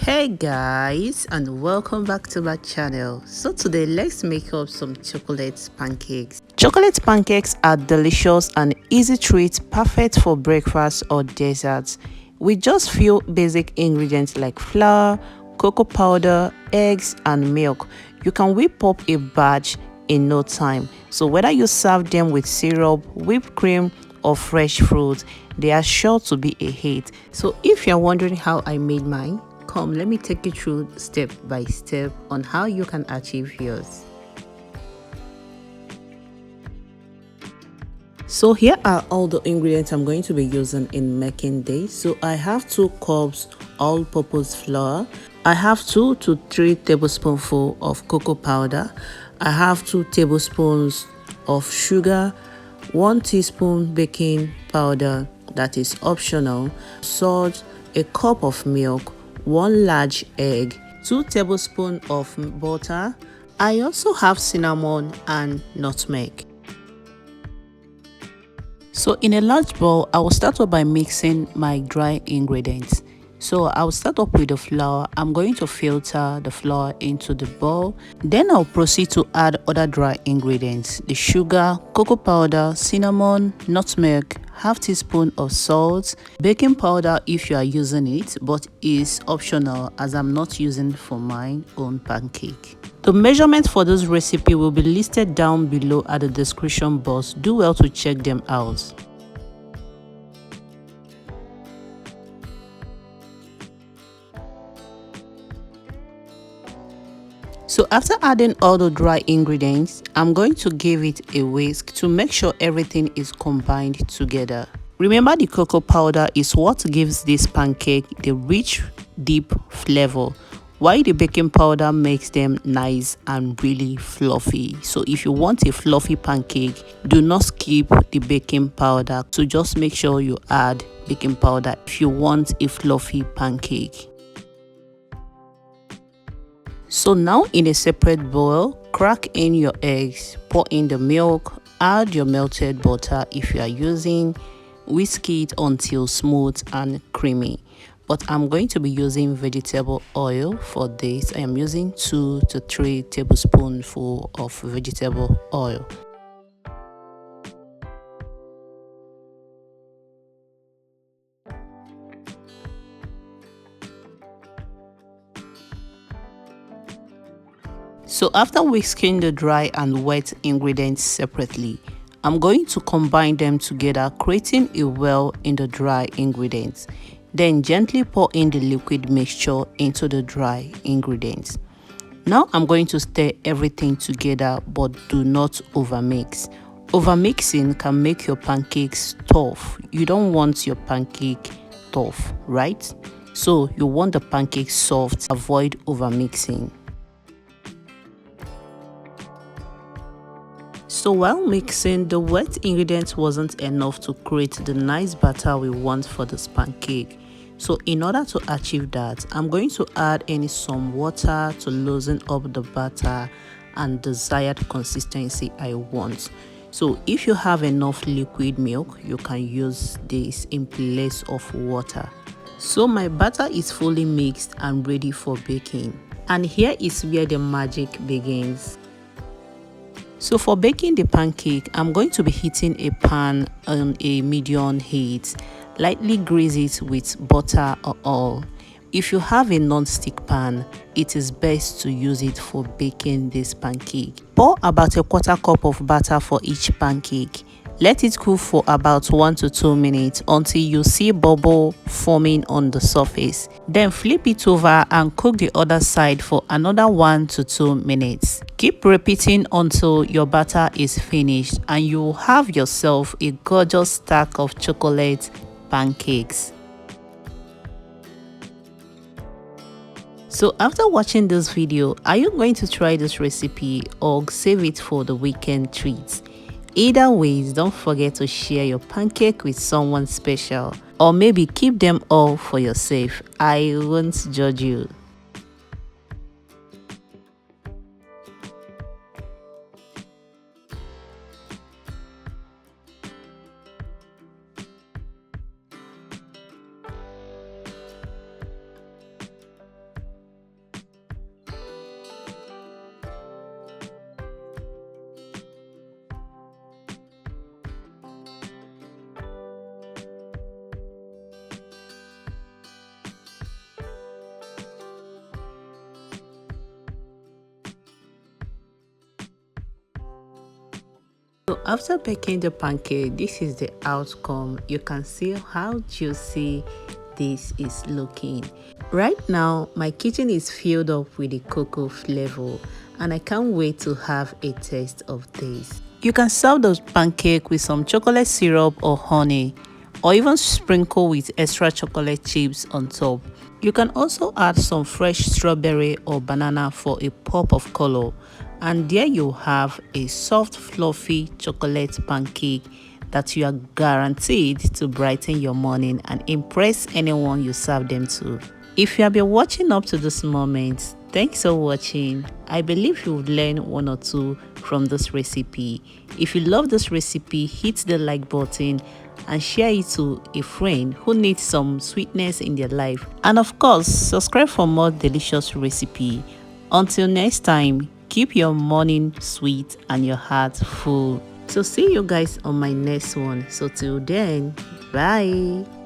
Hey guys, and welcome back to my channel. So today let's make up some chocolate pancakes. Chocolate pancakes are delicious and easy treats, perfect for breakfast or desserts with just few basic ingredients like flour, cocoa powder, eggs and milk. You can whip up a batch in no time. So whether you serve them with syrup, whipped cream or fresh fruit, they are sure to be a hit. So if you're wondering how I made mine, come, let me take you through step by step on how you can achieve yours. So here are all the ingredients I'm going to be using in making this. So I have 2 cups all-purpose flour. I have 2 to 3 tablespoonfuls of cocoa powder. I have 2 tablespoons of sugar, 1 teaspoon baking powder that is optional, salt, a cup of milk, 1 large egg, 2 tablespoons of butter. I also have cinnamon and nutmeg. So in a large bowl, I will start off by mixing my dry ingredients. So I will start up with the flour. I'm going to filter the flour into the bowl. Then I'll proceed to add other dry ingredients: the sugar, cocoa powder, cinnamon, nutmeg, half teaspoon of salt, baking powder if you are using it, but is optional as I'm not using for my own pancake. The measurements for this recipe will be listed down below at the description box. Do well to check them out. So after adding all the dry ingredients, I'm going to give it a whisk to make sure everything is combined together. Remember, the cocoa powder is what gives this pancake the rich, deep flavor, while the baking powder makes them nice and really fluffy. So if you want a fluffy pancake, do not skip the baking powder. So just make sure you add baking powder if you want a fluffy pancake. So now in a separate bowl, crack in your eggs, pour in the milk, add your melted butter if you are using, whisk it until smooth and creamy. But I'm going to be using vegetable oil for this. I am using 2 to 3 tablespoonfuls of vegetable oil. So after whisking the dry and wet ingredients separately, I'm going to combine them together, creating a well in the dry ingredients. Then gently pour in the liquid mixture into the dry ingredients. Now I'm going to stir everything together, but do not overmix. Overmixing can make your pancakes tough. You don't want your pancake tough, right? So you want the pancake soft. Avoid overmixing. So while mixing, the wet ingredients wasn't enough to create the nice batter we want for this pancake. So in order to achieve that, I'm going to add in some water to loosen up the batter and desired consistency I want. So if you have enough liquid milk, you can use this in place of water. So my batter is fully mixed and ready for baking. And here is where the magic begins. So for baking the pancake, I'm going to be heating a pan on a medium heat. Lightly grease it with butter or oil. If you have a non-stick pan, it is best to use it for baking this pancake. Pour about a quarter cup of butter for each pancake. Let it cool for about 1 to 2 minutes until you see bubble forming on the surface. Then flip it over and cook the other side for another 1 to 2 minutes. Keep repeating until your batter is finished and you will have yourself a gorgeous stack of chocolate pancakes. So after watching this video, are you going to try this recipe or save it for the weekend treats? Either ways, don't forget to share your pancake with someone special, or maybe keep them all for yourself. I won't judge you. after baking the pancake, this is the outcome. You can see how juicy this is looking. Right now, my kitchen is filled up with the cocoa flavor, and I can't wait to have a taste of this. You can serve those pancake with some chocolate syrup or honey, or even sprinkle with extra chocolate chips on top. You can also add some fresh strawberry or banana for a pop of color, and there you have a soft fluffy chocolate pancake that you are guaranteed to brighten your morning and impress anyone you serve them to. If you have been watching up to this moment, thanks for watching. I believe you would learn one or two from this recipe. If you love this recipe, hit the like button and share it to a friend who needs some sweetness in their life. And of course, subscribe for more delicious recipe. Until next time, keep your morning sweet and your heart full. So see you guys on my next one. So till then, bye.